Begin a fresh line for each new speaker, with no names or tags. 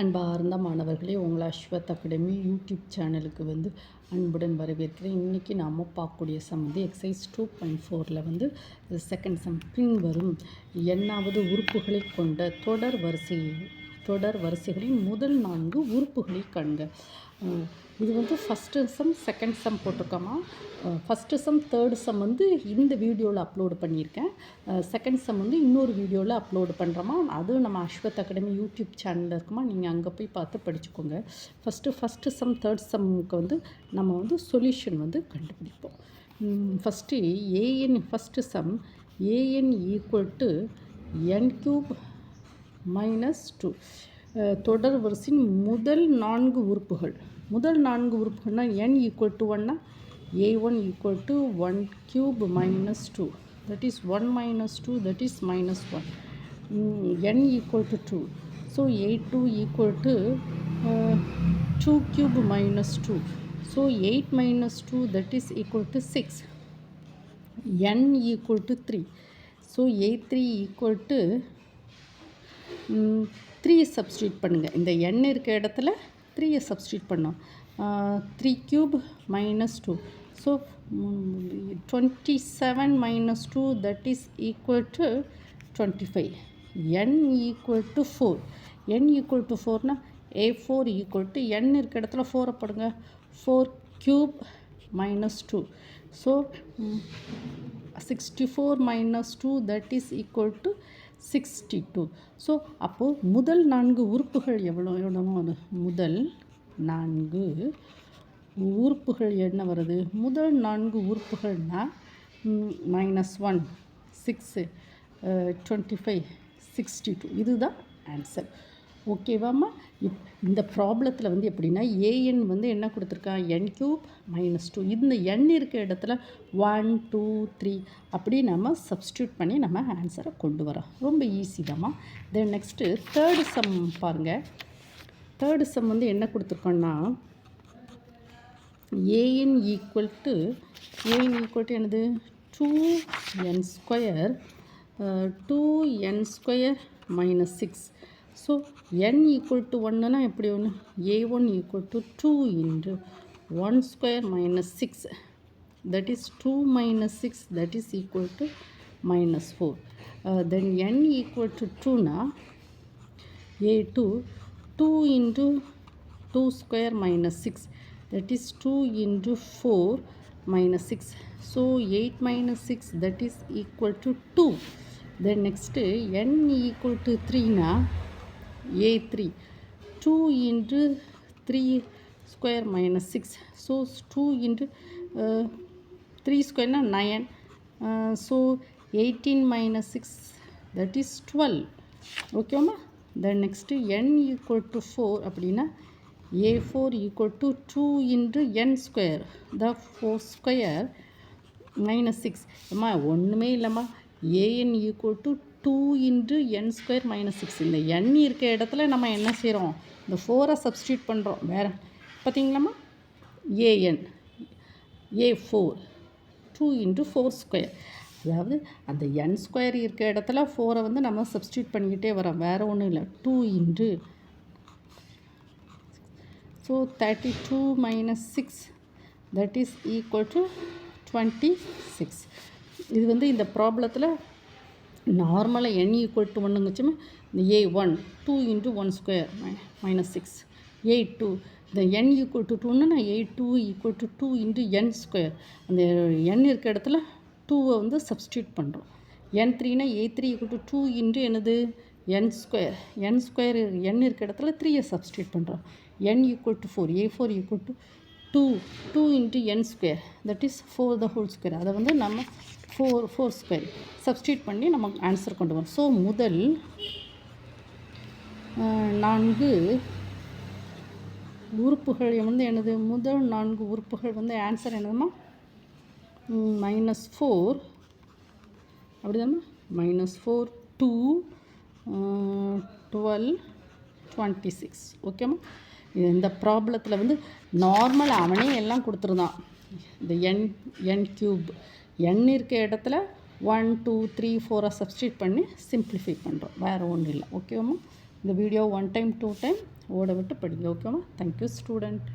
அன்பார்ந்த மாணவர்களே, உங்களை அஸ்வத் அகாடமி யூடியூப் சேனலுக்கு அன்புடன் வரவேற்கிறேன். இன்றைக்கி நாம் பார்க்கக்கூடிய சம் எக்ஸசைஸ் 2.4 செகண்ட் சம். பின்வரும் எண்ணாவது உறுப்புகளை கொண்ட தொடர் வரிசைகளின் முதல் 4 உறுப்புகளை காண்க. இது ஃபஸ்ட்டு சம் செகண்ட் சம் போட்டிருக்கோமா. ஃபஸ்ட்டு சம் தேர்டு சம் இந்த வீடியோவில் அப்லோடு பண்ணியிருக்கேன். செகண்ட் சம் இன்னொரு வீடியோவில் அப்லோடு பண்ணுறோமா. அதுவும் நம்ம அஸ்வத் அகாடமி யூடியூப் சேனலில் இருக்குமா, நீங்கள் அங்கே போய் பார்த்து படிச்சுக்கோங்க. ஃபஸ்ட்டு சம் தேர்ட் சம்முக்கு நம்ம சொல்யூஷன் கண்டுபிடிப்போம். First a n first sum a n equal to n³ -2 தொடர் வரிசையின் முதல் 4 உறுப்புகள்னால் n ஈக்குவல் டு 1னா a1 equal to 1³ -2, that is 1 - 2, that is -1. n equal to 2, so a2 equal to 2³ -2, so 8 - 2, that is equal to 6. n equal to 3, so a3 equal to 3 substitute பண்ணுங்கள். இந்த n இருக்க இடத்துல 3 substitute பண்ணோம். 3³ -2, so 27 - 2, that is equal to 25. n equal to 4. n equal to 4னா a4 equal to n இருக்க இடத்துல 4 போடுங்க. 4³ -2, so 64 - 2, that is equal to 62. So அப்போது முதல் 4 உறுப்புகள் எவ்வளோ முதல் 4 உறுப்புகள் என்ன வருது? முதல் 4 உறுப்புகள்னால் -1, 6, 25, 62. இதுதான் ஆன்சர். ஓகேவாம்மா. இந்த ப்ராப்ளத்தில் எப்படின்னா ஏஎன் என்ன கொடுத்துருக்கா, n³ -2. இந்த n இருக்க இடத்துல 1, 2, 3 அப்படி நம்ம சப்ஸ்டியூட் பண்ணி நம்ம ஆன்சரை கொண்டு வரோம். ரொம்ப ஈஸி தாம்மா. தென் நெக்ஸ்ட்டு தேர்டு சம் பாருங்கள். தேர்டு சம் என்ன கொடுத்துருக்கோன்னா ஏஎன் ஈக்குவல் டு என்னது 2n² -6. So n equal to 1னா எப்படி ஒன்று, a1 equal to 2 × 1² -6, that is 2 - 6, that is equal to -4. Then n equal to 2னா a2 2 × 2² -6, that is 2 × 4 -6, so 8 - 6, that is equal to 2. Then next n equal to 3னா a3 2 × 3² -6, so 2 × 3² 9, so 18 - 6, that is 12. ஓகேம்மா. Then next n equal to 4 அப்படின்னா a4 equal to 2 × n², the 4² -6. அம்மா ஒன்றுமே இல்லைம்மா, an equal to 2 × n² -6. இந்த n இருக்க இடத்துல நம்ம என்ன செய்கிறோம், இந்த 4 சப்ஸ்டியூட் பண்ணுறோம். வேறு பார்த்தீங்களாம்மா, an a4 2 × 4², அதாவது அந்த n² இருக்க இடத்துல 4 நம்ம சப்ஸ்டியூட் பண்ணிக்கிட்டே வரோம். வேறு ஒன்றும் இல்லை. 2 × so 32 - 6, that is equal to 26. இது இந்த ப்ராப்ளத்தில் நார்மலாக n equal to 1 வச்சுமே a1 2 × 1² -6, a2 இந்த n ஈக்குவல் டு 2ன்னா a2 ஈக்குவல் டு 2 × n². அந்த n இருக்க இடத்துல 2 சப்ஸ்டியூட் பண்ணுறோம். n3னா a3 ஈக்குவல் டு 2 × என்னது n² n இருக்க இடத்துல 3 சப்ஸ்டியூட் பண்ணுறோம். n equal to 4, a4 equal to 2 × n², that is 4 the whole square. அதை நம்ம 4² சப்ஸ்டியூட் பண்ணி நம்ம ஆன்சர் கொண்டு வரோம். ஸோ முதல் 4 உறுப்புகள் என்னது, முதல் 4 உறுப்புகள் ஆன்சர் என்னதுமா -4 அப்படிதாம்மா. -4, 2, 12, 26. ஓகேம்மா. இந்த ப்ராப்ளத்தில் நார்மல் அவனே எல்லாம் கொடுத்துருந்தான். இந்த n³ n இருக்க இடத்துல 1, 2, 3, 4 சப்ஸ்டியூட் பண்ணி சிம்பிளிஃபை பண்ணுறோம். வேறு ஒன்றும் இல்லை. ஓகேவாம்மா. இந்த வீடியோ 1 டைம் 2 டைம் ஓட விட்டு படிங்க. ஓகேவா? Thank you student.